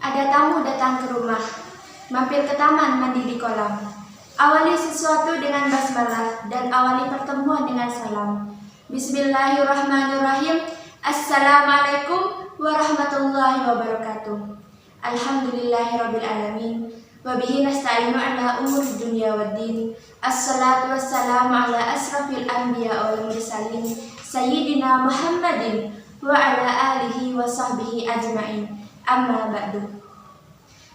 Ada tamu datang ke rumah, mampir ke taman, mandi di kolam. Awali sesuatu dengan basmalah dan awali pertemuan dengan salam. Bismillahirrahmanirrahim. Assalamualaikum warahmatullahi wabarakatuh. Alhamdulillahirabbil alamin. Wa bihi nasta'inu ala umuri dunya waddin. Assalatu wassalamu ala asrafil anbiya wal mursalin sayyidina Muhammadin wa ala alihi wa sahbihi ajma'in. Amma ba'du.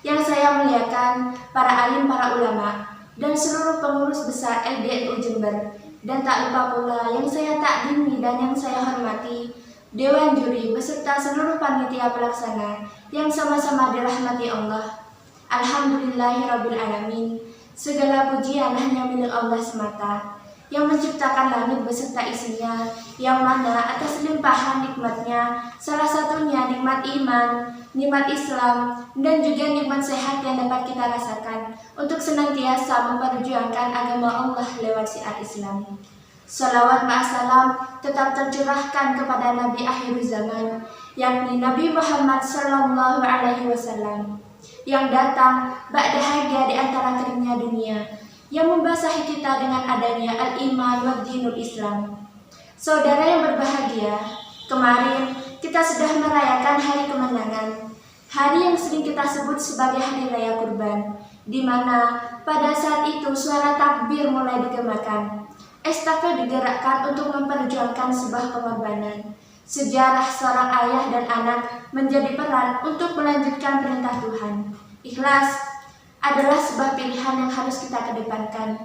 Yang saya muliakan para alim, para ulama, dan seluruh pengurus besar LDNU Jember, dan tak lupa pula yang saya takdimi dan yang saya hormati Dewan Juri beserta seluruh panitia pelaksana yang sama-sama dirahmati Allah. Alhamdulillahirabbil alamin. Segala pujian hanya milik Allah semata, yang menciptakan langit beserta isinya, yang mana atas limpahan nikmatnya, salah satunya nikmat iman, nikmat Islam, dan juga nikmat sehat yang dapat kita rasakan untuk senantiasa memperjuangkan agama Allah lewat syiar Islam. Salawat ma'asalam tetap tercurahkan kepada Nabi akhir zaman, yakni Nabi Muhammad Sallallahu Alaihi Wasallam, yang datang ba'da haga di antara keringnya dunia, yang membasahi kita dengan adanya al-iman wa dinul Islam. Saudara yang berbahagia, kemarin kita sudah merayakan hari kemenangan, hari yang sering kita sebut sebagai hari raya kurban, di mana pada saat itu suara takbir mulai digemakan, estafet digerakkan untuk memperjuangkan sebuah pengorbanan. Sejarah seorang ayah dan anak menjadi peran untuk melanjutkan perintah Tuhan. Ikhlas adalah sebuah pilihan yang harus kita kedepankan,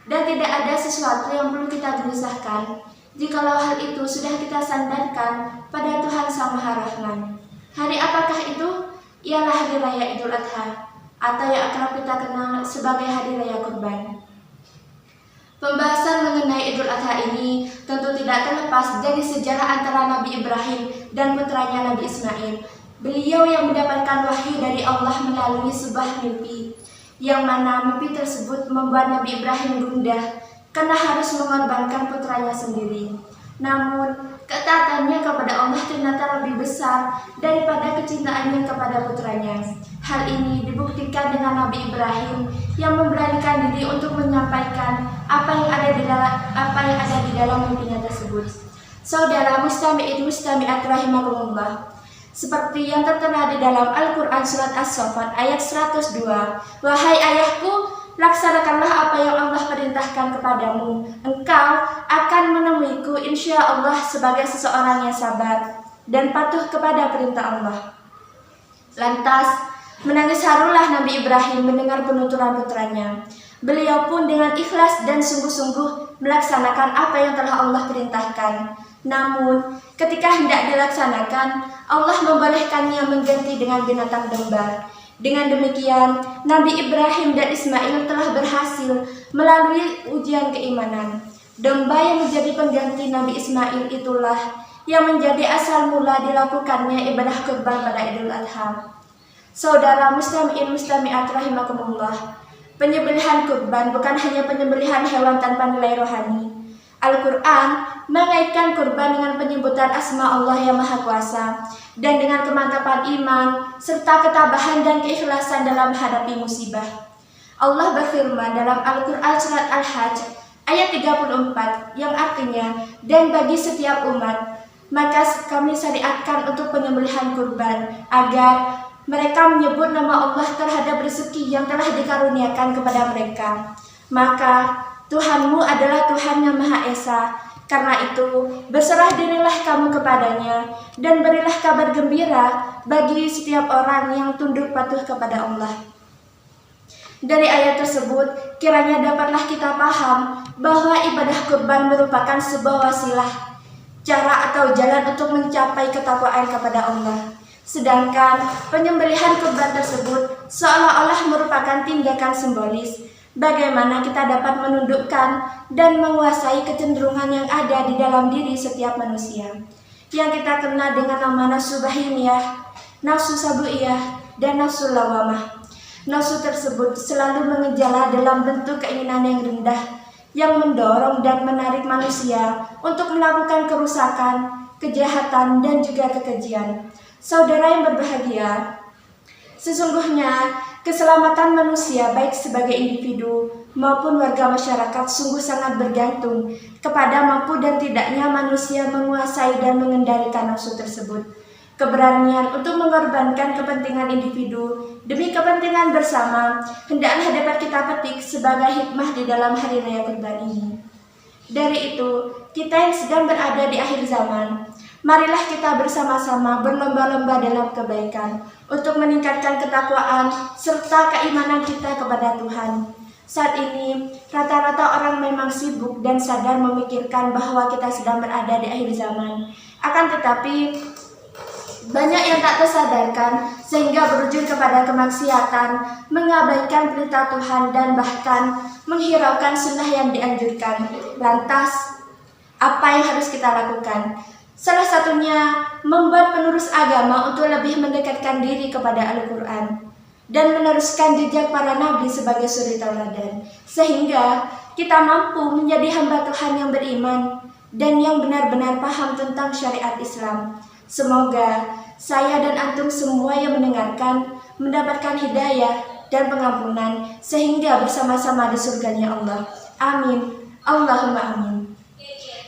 dan tidak ada sesuatu yang perlu kita gelisahkan jikalau hal itu sudah kita sandarkan pada Tuhan Sang Maha Rahman. Hari apakah itu? Ialah hari raya Idul Adha, atau yang akrab kita kenal sebagai hari raya kurban. Pembahasan mengenai Idul Adha ini tentu tidak terlepas dari sejarah antara Nabi Ibrahim dan putranya Nabi Ismail. Beliau yang mendapatkan wahyu dari Allah melalui sebuah mimpi, yang mana mimpi tersebut membuat Nabi Ibrahim gundah karena harus mengorbankan putranya sendiri. Namun, ketaatannya kepada Allah ternyata lebih besar daripada kecintaannya kepada putranya. Hal ini dibuktikan dengan Nabi Ibrahim yang memberanikan diri untuk menyampaikan apa yang ada di dalam mimpinya tersebut. Saudara mustami'in mustami'at rahimakumullah, seperti yang tertera di dalam Al-Quran Surat As-Saffat ayat 102, wahai ayahku, laksanakanlah apa yang Allah perintahkan kepadamu. Engkau akan menemuiku insya Allah sebagai seseorang yang sabar dan patuh kepada perintah Allah. Lantas, menangis harulah Nabi Ibrahim mendengar penuturan putranya. Beliau pun dengan ikhlas dan sungguh-sungguh melaksanakan apa yang telah Allah perintahkan. Namun, ketika hendak dilaksanakan, Allah membolehkannya mengganti dengan binatang domba. Dengan demikian, Nabi Ibrahim dan Ismail telah berhasil melalui ujian keimanan. Domba yang menjadi pengganti Nabi Ismail itulah yang menjadi asal mula dilakukannya ibadah kurban pada Idul Adha. Saudara mustami'in mustami'at rahimakumullah, penyembelihan kurban bukan hanya penyembelihan hewan tanpa nilai rohani. Al-Quran mengaitkan kurban dengan penyebutan asma Allah yang Maha Kuasa dan dengan kemantapan iman serta ketabahan dan keikhlasan dalam menghadapi musibah. Allah berfirman dalam Al-Quran Surat Al-Hajj ayat 34 yang artinya, dan bagi setiap umat maka kami syariatkan untuk penyembelihan kurban agar mereka menyebut nama Allah terhadap rezeki yang telah dikaruniakan kepada mereka. Maka Tuhanmu adalah Tuhan yang Maha Esa. Karena itu, berserah dirilah kamu kepadanya dan berilah kabar gembira bagi setiap orang yang tunduk patuh kepada Allah. Dari ayat tersebut, kiranya dapatlah kita paham bahwa ibadah kurban merupakan sebuah wasilah, cara atau jalan untuk mencapai ketakwaan kepada Allah. Sedangkan penyembelihan kurban tersebut seolah-olah merupakan tindakan simbolis bagaimana kita dapat menundukkan dan menguasai kecenderungan yang ada di dalam diri setiap manusia, yang kita kenal dengan nama nafsu bahimiyah, nafsu sabuiyah, dan nafsu lawamah. Nafsu tersebut selalu mengejala dalam bentuk keinginan yang rendah, yang mendorong dan menarik manusia untuk melakukan kerusakan, kejahatan, dan juga kekejian. Saudara yang berbahagia, Sesungguhnya, keselamatan manusia baik sebagai individu maupun warga masyarakat sungguh sangat bergantung kepada mampu dan tidaknya manusia menguasai dan mengendalikan nafsu tersebut. Keberanian untuk mengorbankan kepentingan individu demi kepentingan bersama hendaklah dapat kita petik sebagai hikmah di dalam hari raya Kurban ini. Dari itu, kita yang sedang berada di akhir zaman, marilah kita bersama-sama berlomba-lomba dalam kebaikan untuk meningkatkan ketakwaan serta keimanan kita kepada Tuhan. Saat ini, rata-rata orang memang sibuk dan sadar memikirkan bahwa kita sedang berada di akhir zaman. Akan tetapi, banyak yang tak tersadarkan sehingga berujung kepada kemaksiatan, mengabaikan perintah Tuhan dan bahkan menghiraukan sunnah yang dianjurkan. Lantas, apa yang harus kita lakukan? Salah satunya, membuat penerus agama untuk lebih mendekatkan diri kepada Al-Quran dan meneruskan jejak para nabi sebagai suri tauladan, sehingga kita mampu menjadi hamba Tuhan yang beriman dan yang benar-benar paham tentang syariat Islam. Semoga saya dan antum semua yang mendengarkan mendapatkan hidayah dan pengampunan sehingga bersama-sama di surganya Allah. Amin. Allahumma amin.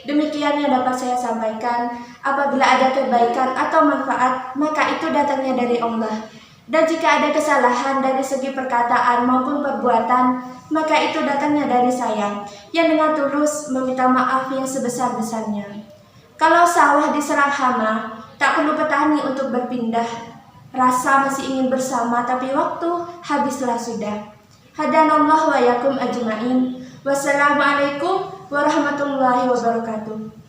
Demikian yang dapat saya sampaikan. Apabila ada kebaikan atau manfaat, maka itu datangnya dari Allah. Dan jika ada kesalahan dari segi perkataan maupun perbuatan, maka itu datangnya dari saya, yang dengan tulus meminta maaf yang sebesar-besarnya. Kalau sawah diserang hama, tak perlu petani untuk berpindah. Rasa masih ingin bersama, tapi waktu habislah sudah. Hadanallahu wa yakum ajma'in. Wassalamualaikum warahmatullahi wabarakatuh.